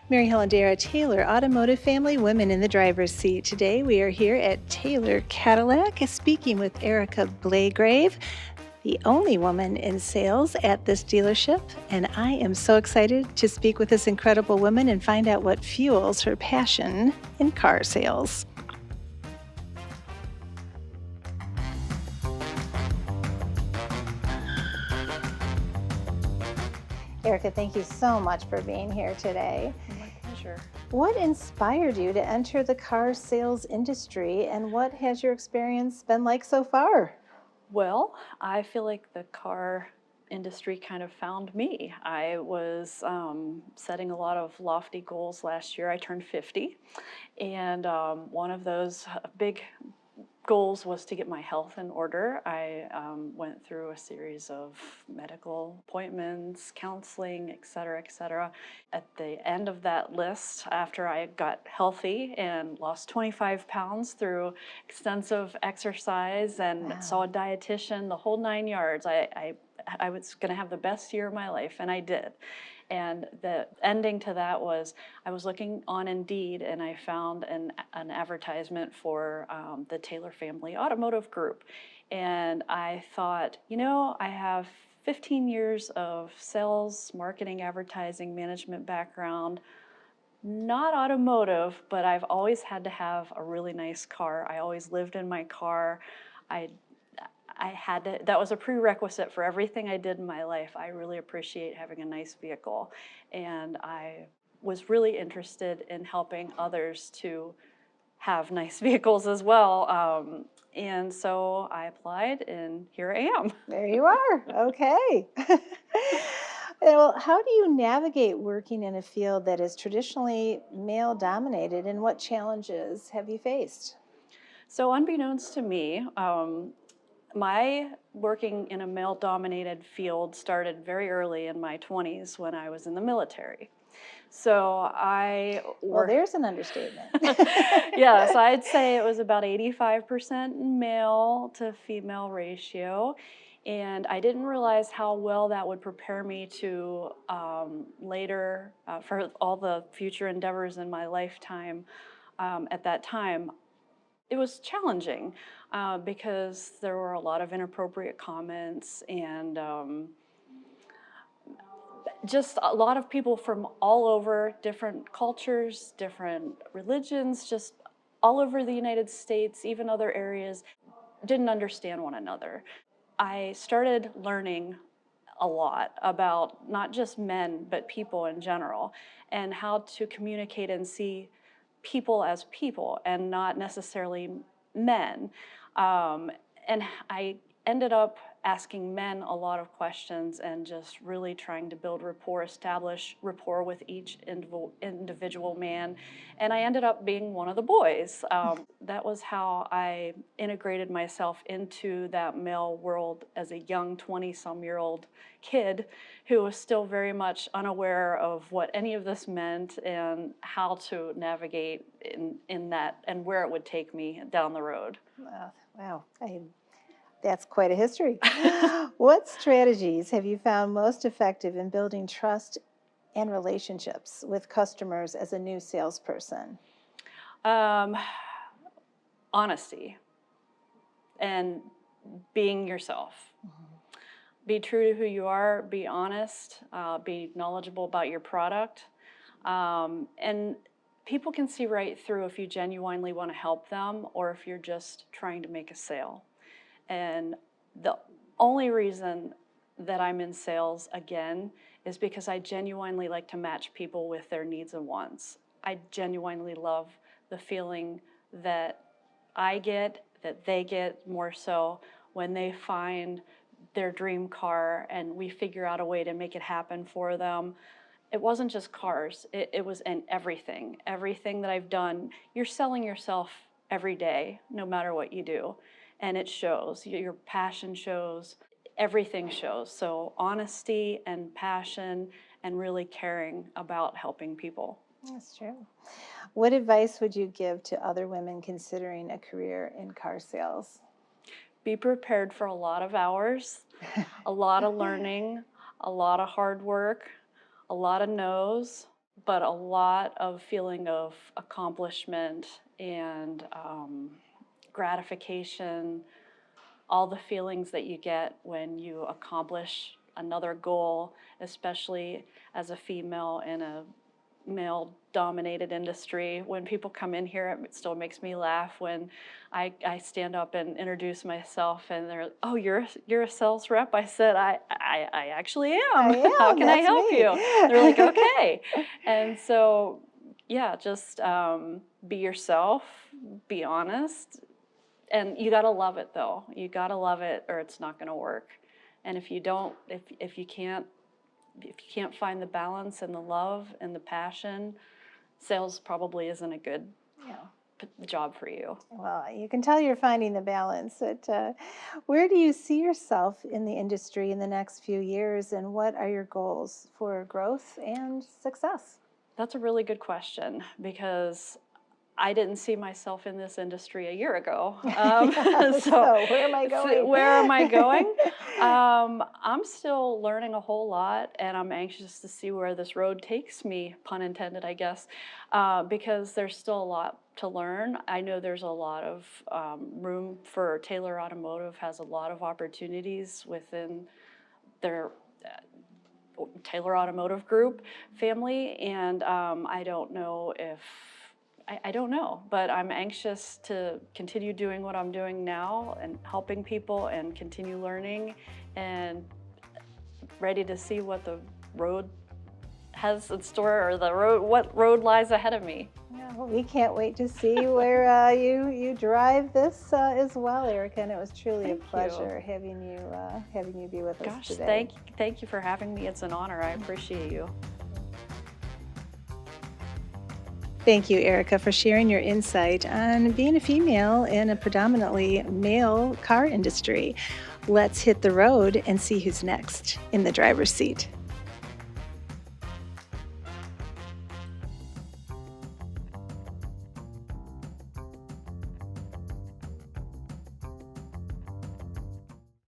Mary Helen Dara Taylor, Automotive Family Women in the Driver's Seat. Today we are here at Taylor Cadillac speaking with Erica Blagrave, the only woman in sales at this dealership. And I am so excited to speak with this incredible woman and find out what fuels her passion in car sales. Erica, thank you so much for being here today. My pleasure. What inspired you to enter the car sales industry, and what has your experience been like so far? Well, I feel like the car industry kind of found me. I was setting a lot of lofty goals last year. I turned 50, and one of those big goals was to get my health in order. I went through a series of medical appointments, counseling, et cetera, et cetera. At the end of that list, after I got healthy and lost 25 pounds through extensive exercise and saw a dietitian, the whole 9 yards, I was going to have the best year of my life, and I did. And the ending to that was I was looking on Indeed, and I found an advertisement for the Taylor Family Automotive Group. And I thought, I have 15 years of sales, marketing, advertising, management background, not automotive, but I've always had to have a really nice car. I always lived in my car. I had to, that was a prerequisite for everything I did in my life. I really appreciate having a nice vehicle. And I was really interested in helping others to have nice vehicles as well. And so I applied, and here I am. There you are. Okay. Well, how do you navigate working in a field that is traditionally male dominated, and what challenges have you faced? So unbeknownst to me, my working in a male-dominated field started very early in my 20s when I was in the military. So Well, there's an understatement. yes, I'd say it was about 85% male to female ratio. And I didn't realize how well that would prepare me to later for all the future endeavors in my lifetime. At that time, it was challenging because there were a lot of inappropriate comments and just a lot of people from all over, different cultures, different religions, just all over the United States, even other areas, didn't understand one another. I started learning a lot about not just men, but people in general, and how to communicate and see people as people and not necessarily men. And I ended up asking men a lot of questions and just really trying to build rapport, establish rapport with each individual man. And I ended up being one of the boys. That was how I integrated myself into that male world as a young 20-some-year-old kid who was still very much unaware of what any of this meant and how to navigate in that and where it would take me down the road. Wow. That's quite a history. What strategies have you found most effective in building trust and relationships with customers as a new salesperson? Um, Honesty and being yourself. Be true to who you are, be honest, be knowledgeable about your product. And people can see right through if you genuinely want to help them or if you're just trying to make a sale. And the only reason that I'm in sales again is because I genuinely like to match people with their needs and wants. I genuinely love the feeling that I get, that they get more so when they find their dream car and we figure out a way to make it happen for them. It wasn't just cars, it was in everything. Everything that I've done, you're selling yourself every day, no matter what you do. And it shows, your passion shows, everything shows. So honesty and passion and really caring about helping people. That's true. What advice would you give to other women considering a career in car sales? Be prepared for a lot of hours, a lot of learning, a lot of hard work, a lot of no's, but a lot of feeling of accomplishment and gratification, all the feelings that you get when you accomplish another goal, especially as a female in a male dominated industry. When people come in here, it still makes me laugh when I stand up and introduce myself and they're, oh, you're a sales rep? I said, I actually am. How can I That's help me. you? They're like, okay. And so, yeah, just be yourself, be honest. And you gotta love it though. You gotta love it or it's not gonna work. And if you don't, if you can't find the balance and the love and the passion, sales probably isn't a good Yeah. job for you. Well, you can tell you're finding the balance. Where do you see yourself in the industry in the next few years, and what are your goals for growth and success? That's a really good question because I didn't see myself in this industry a year ago. So where am I going? Where am I going? I'm still learning a whole lot, and I'm anxious to see where this road takes me, pun intended, I guess, because there's still a lot to learn. I know there's a lot of room for Taylor Automotive, has a lot of opportunities within their Taylor Automotive Group family, and I don't know if I don't know, but I'm anxious to continue doing what I'm doing now and helping people and continue learning and ready to see what the road has in store or what road lies ahead of me. Yeah, well, we can't wait to see where you drive this as well, Erica. And it was truly a pleasure having you be with us Gosh, today. thank you for having me. It's an honor. I appreciate you. Thank you, Erica, for sharing your insight on being a female in a predominantly male car industry. Let's hit the road and see who's next in the driver's seat.